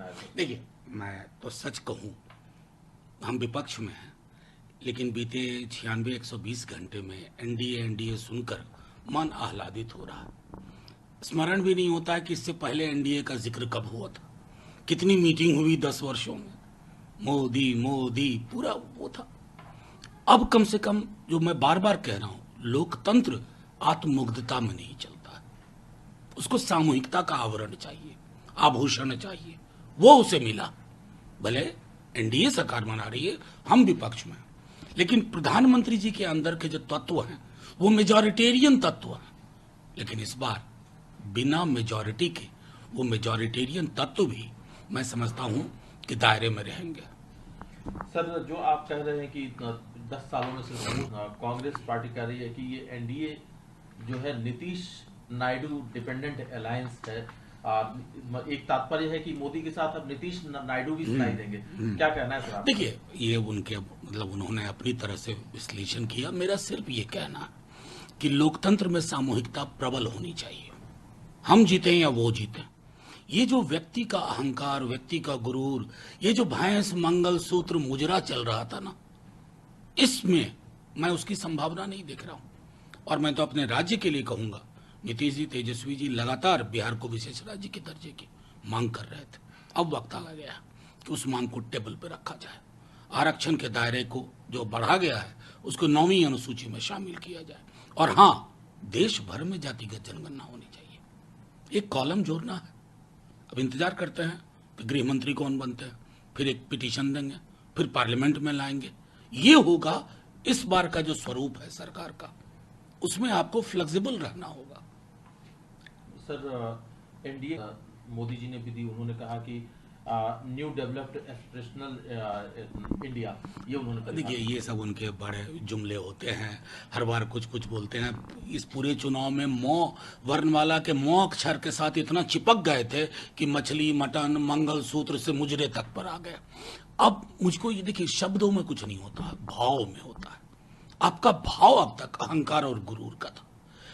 कहना है? देखिए, मैं तो सच कहूं, हम विपक्ष में हैं, लेकिन बीते 96-120 घंटे में एनडीए सुनकर मन आह्लादित हो रहा है। स्मरण भी नहीं होता है कि इससे पहले एनडीए का जिक्र कब हुआ था, कितनी मीटिंग हुई 10 वर्षों में, मोदी मोदी पूरा वो था। अब कम से कम, जो मैं बार बार कह रहा हूं, लोकतंत्र आत्ममुग्धता में नहीं चलता है, उसको सामूहिकता का आवरण चाहिए, आभूषण चाहिए, वो उसे मिला। भले एनडीए सरकार बना रही है, हम विपक्ष में, लेकिन प्रधानमंत्री जी के अंदर के जो तत्व हैं वो मेजॉरिटेरियन तत्व हैं। लेकिन इस बार बिना मेजॉरिटी के वो मेजॉरिटेरियन तत्व भी मैं समझता हूं कि दायरे में रहेंगे। सर, जो आप कह रहे हैं कि 10 सालों में से कांग्रेस पार्टी कह रही है कि ये एनडीए जो है नीतीश नायडू डिपेंडेंट अलायंस है, एक तात्पर्य है कि मोदी के साथ अब नीतीश नायडू भी सुनाई देंगे, क्या कहना है सर आपका? देखिए, ये उनके मतलब उन्होंने अपनी तरह से विश्लेषण किया। मेरा सिर्फ ये कहना है कि लोकतंत्र में सामूहिकता प्रबल होनी चाहिए, हम जीते या वो जीते। ये जो व्यक्ति का अहंकार, व्यक्ति का गुरूर, ये जो भैंस मंगल सूत्र मुजरा चल रहा था ना, इसमें मैं उसकी संभावना नहीं देख रहा हूं। और मैं तो अपने राज्य के लिए कहूंगा, नीतीश जी, तेजस्वी जी लगातार बिहार को विशेष राज्य के दर्जे की मांग कर रहे थे। अब वक्त आ गया कि उस मांग को टेबल पर रखा जाए, आरक्षण के दायरे को जो बढ़ा गया है उसको 9वीं अनुसूची में शामिल किया जाए। और हाँ, देश भर में जातिगत जनगणना होनी चाहिए, एक कॉलम जोड़ना है। अब इंतजार करते हैं कि गृह मंत्री कौन बनते हैं, फिर एक पिटीशन देंगे, फिर पार्लियामेंट में लाएंगे। ये होगा इस बार का जो स्वरूप है सरकार का, उसमें आपको फ्लेक्सिबल रहना होगा। सर, एनडीए मोदी जी ने भी दी, उन्होंने कहा कि न्यू डेवलप्ड एस्पिरेशनल इंडिया, ये उन्होंने। देखिए, ये सब उनके बड़े जुमले होते हैं, हर बार कुछ कुछ बोलते हैं। इस पूरे चुनाव में मौ वर्णमाला के मौ अक्षर के साथ इतना चिपक गए थे कि मछली, मटन, मंगलसूत्र से मुजरे तक पर आ गए। अब मुझको ये देखिए, शब्दों में कुछ नहीं होता है, भाव में होता है। आपका भाव अब तक अहंकार और गुरूर का था।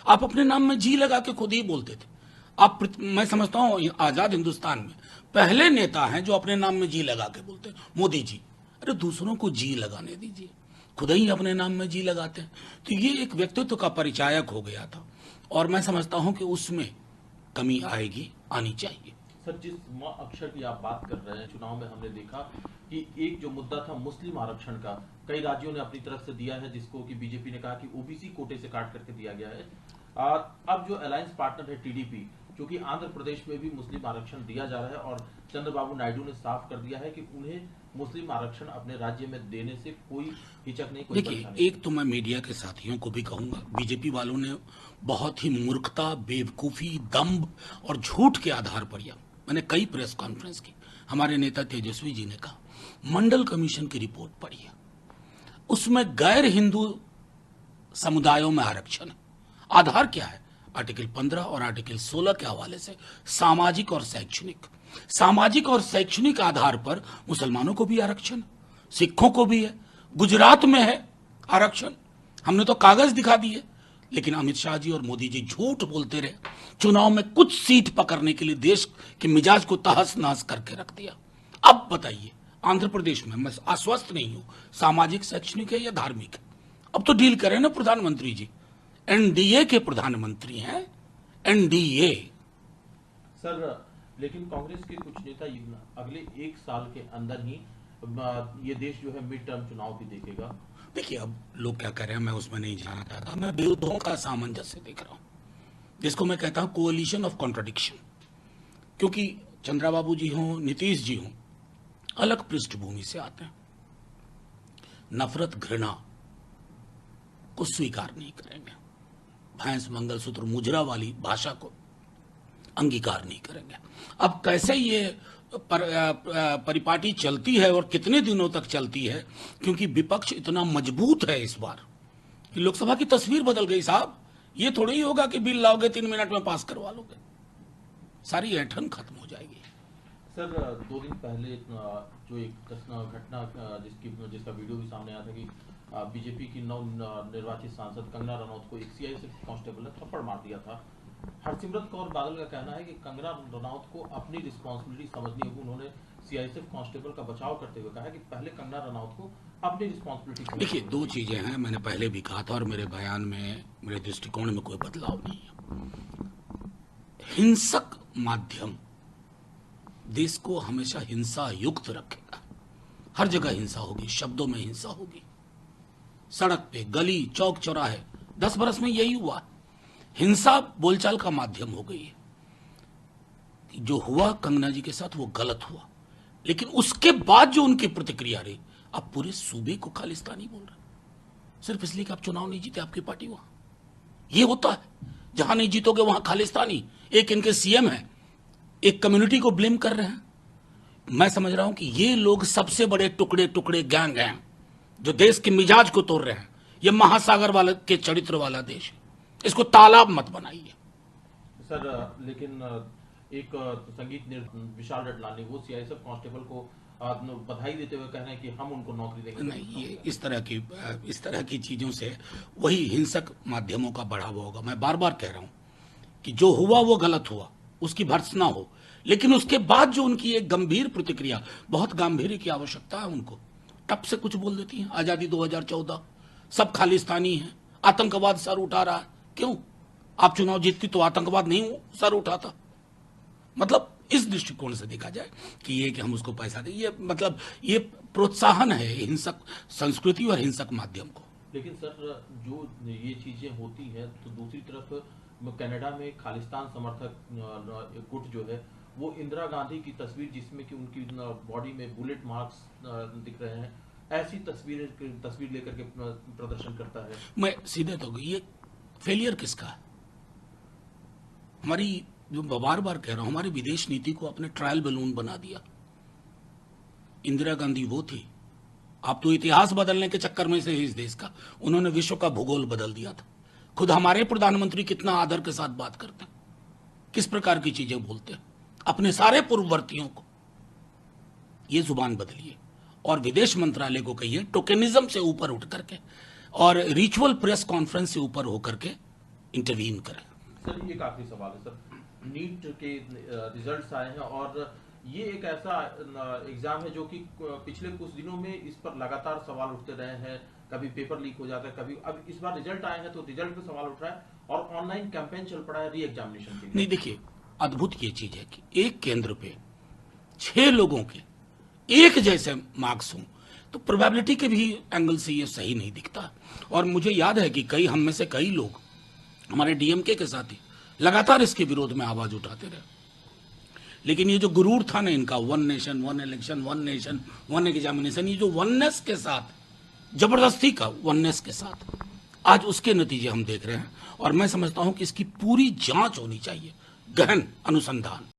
आप अपने नाम में जी लगा के खुद ही बोलते थे। मैं समझता हूं आजाद हिंदुस्तान में पहले नेता हैं जो अपने नाम में जी लगा के बोलते हैं, मोदी जी। अरे दूसरों को जी लगाने दीजिए, खुद ही अपने नाम में जी लगाते हैं। तो ये एक व्यक्तित्व का परिचायक हो गया था, और मैं समझता हूं कि उसमें कमी आएगी, आनी चाहिए। सर, जिस म अक्षर की आप बात कर रहे हैं, चुनाव में हमने देखा कि एक जो मुद्दा था मुस्लिम आरक्षण का, कई राज्यों ने अपनी तरफ से दिया है, जिसको कि बीजेपी ने कहा कि ओबीसी कोटे से काट करके दिया गया है। अब जो अलायंस पार्टनर है टीडीपी, क्योंकि आंध्र प्रदेश में भी मुस्लिम आरक्षण दिया जा रहा है, और चंद्रबाबू नायडू ने साफ कर दिया है कि उन्हें मुस्लिम आरक्षण अपने राज्य में देने से कोई हिचक नहीं, कोई देखिए, एक तो मैं मीडिया के साथियों को भी कहूंगा, बीजेपी वालों ने बहुत ही मूर्खता, बेवकूफी, दंभ और झूठ के आधार पर, या मैंने कई प्रेस कॉन्फ्रेंस की, हमारे नेता तेजस्वी जी ने कहा, मंडल कमीशन की रिपोर्ट पढ़ी है, उसमें गैर हिंदू समुदायों में आरक्षण है। आधार क्या है? आर्टिकल 15 और आर्टिकल 16 के हवाले से सामाजिक और शैक्षणिक आधार पर मुसलमानों को भी आरक्षण, सिखों को भी है, गुजरात में है आरक्षण। हमने तो कागज दिखा दिए, लेकिन अमित शाह जी और मोदी जी झूठ बोलते रहे, चुनाव में कुछ सीट पकड़ने के लिए देश के मिजाज को तहस नहस करके रख दिया। अब बताइए, आंध्र प्रदेश में मैं आश्वस्त नहीं हूं सामाजिक, शैक्षणिक है या धार्मिक है। अब तो डील करें ना प्रधानमंत्री जी, एनडीए के प्रधानमंत्री हैं, एनडीए। सर, लेकिन कांग्रेस के कुछ नेता अगले 1 साल के अंदर ही ये देश जो है मिड टर्म चुनाव भी देखेगा। देखिए, अब लोग क्या कह रहे हैं मैं उसमें नहीं जाना चाहता, मैं विरोधों का सामंजस्य देख रहा हूं, जिसको मैं कहता हूं कोalition ऑफ कॉन्ट्रडिक्शन। क्योंकि चंद्रबाबू जी हों, नीतीश जी हों, अलग पृष्ठभूमि से आते हैं, नफरत, घृणा को स्वीकार नहीं करेंगे, भैंस मंगलसूत्र मुजरा वाली भाषा को अंगीकार नहीं करेंगे। अब कैसे ये परिपाटी चलती है और कितने दिनों तक चलती है, क्योंकि विपक्ष इतना मजबूत है इस बार कि लोकसभा की तस्वीर बदल गई साहब। ये थोड़ी ही होगा कि बिल लाओगे 3 मिनट में पास करवा लोगे, सारी ऐठन खत्म हो जाएगी। सर, 2 दिन पहले जो एक घटना जिसका वीडियो भी सामने आया था कि बीजेपी की नव निर्वाचित सांसद कंगना रनौत को एक सीआईएसएफ कांस्टेबल ने थप्पड़ मार दिया था, हरसिमरत कौर बादल का कहना है कि कंगना रनौत को अपनी रिस्पॉन्सिबिलिटी समझनी होगी। उन्होंने सीआईएसएफ कांस्टेबल का बचाव करते हुए कहा है कि पहले कंगना रनौत को अपनी रिस्पॉन्सिबिलिटी। देखिए, दो चीजें हैं, मैंने पहले भी कहा था और मेरे बयान में, मेरे दृष्टिकोण में कोई बदलाव नहीं है। हिंसक माध्यम देश को हमेशा हिंसा युक्त रखेगा। हर जगह हिंसा होगी, शब्दों में हिंसा होगी, सड़क पे, गली, चौक, चौराहे। 10 बरस में यही हुआ। हिंसा बोलचाल का माध्यम हो गई है। जो हुआ कंगना जी के साथ वो गलत हुआ, लेकिन उसके बाद जो उनकी प्रतिक्रिया रही, आप पूरे सूबे को खालिस्तानी बोल रहे सिर्फ इसलिए कि आप चुनाव नहीं जीते, आपकी पार्टी वहां। ये होता है, जहां नहीं जीतोगे वहां खालिस्तानी। एक इनके सीएम है, एक कम्युनिटी को ब्लेम कर रहे हैं। मैं समझ रहा हूं कि ये लोग सबसे बड़े टुकड़े टुकड़े गैंग हैं जो देश के मिजाज को तोड़ रहे हैं। ये महासागर वाले के चरित्र वाला देश है, इसको तालाब मत बनाइए। सर, लेकिन एक संगीत विशाल रटलानी, वो सीआईएसएफ कांस्टेबल को बधाई देते हुए कह रहे हैं कि हम उनको नौकरी देंगे। नहीं, ये इस तरह की चीजों से वही हिंसक माध्यमों का बढ़ावा होगा। मैं बार बार कह रहा हूं कि जो हुआ वो गलत हुआ, उसकी भर्त्सना हो, लेकिन उसके बाद जो उनकी एक गंभीर प्रतिक्रिया, बहुत गांभीर्य की आवश्यकता है उनको। टप से कुछ बोल देती हैं, आजादी 2014, सब खालिस्तानी है, आतंकवाद सर उठा रहा है। क्यों? आप चुनाव जीतती तो आतंकवाद नहीं सर उठाता। मतलब इस दृष्टिकोण से देखा जाए कि ये कि हम उसको पैसा दें, ये मतलब ये प्रोत्साहन है हिंसक संस्कृति और हिंसक माध्यम को। लेकिन सर, जो ये चीजें होती हैं तो दूसरी तरफ कनाडा में खालिस्तान समर्थक गुट जो है वो इंदिरा गांधी की तस्वीर, जिसमें कि उनकी बॉडी में बुलेट मार्क्स दिख रहे हैं, ऐसी तस्वीर लेकर के प्रदर्शन करता है। मैं सीधे तो ये फेलियर किसका है? हमारी, जो बार बार कह रहा हूं, हमारी विदेश नीति को अपने ट्रायल बैलून बना दिया। इंदिरा गांधी वो थी, आप तो इतिहास बदलने के चक्कर में से इस देश का, उन्होंने विश्व का भूगोल बदल दिया था। खुद हमारे प्रधानमंत्री कितना आदर के साथ बात करते हैं, किस प्रकार की चीजें बोलते हैं अपने सारे पूर्ववर्तियों को। ये जुबान बदलिए और विदेश मंत्रालय को कहिए टोकेनिज्म से ऊपर उठ करके और रिचुअल प्रेस कॉन्फ्रेंस से ऊपर होकर के इंटरवीन करें। सर, एक आखिरी सवाल है सर, नीट के रिजल्ट्स आए हैं और ये एक ऐसा एग्जाम है जो कि पिछले कुछ दिनों में इस पर लगातार सवाल उठते रहे हैं। कभी पेपर लीक हो जाता है, कभी, अब इस बार रिजल्ट आए हैं तो रिजल्ट पे सवाल उठ रहा है और ऑनलाइन कैंपेन चल पड़ा है री एग्जामिनेशन के लिए। नहीं, देखिए, अद्भुत ये चीज है कि एक केंद्र पे 6 लोगों के एक जैसे मार्क्स हों, तो प्रोबेबिलिटी के भी एंगल से ये सही नहीं दिखता। और मुझे याद है कि हम में से कई लोग, हमारे डीएमके के साथी, लगातार इसके विरोध में आवाज उठाते रहे। लेकिन ये जो गुरूर था ना इनका, 1 नेशन 1 इलेक्शन, 1 नेशन 1 एग्जामिनेशन, ये जो वननेस के साथ, जबरदस्ती का वननेस के साथ, आज उसके नतीजे हम देख रहे हैं। और मैं समझता हूं कि इसकी पूरी जांच होनी चाहिए, गहन अनुसंधान।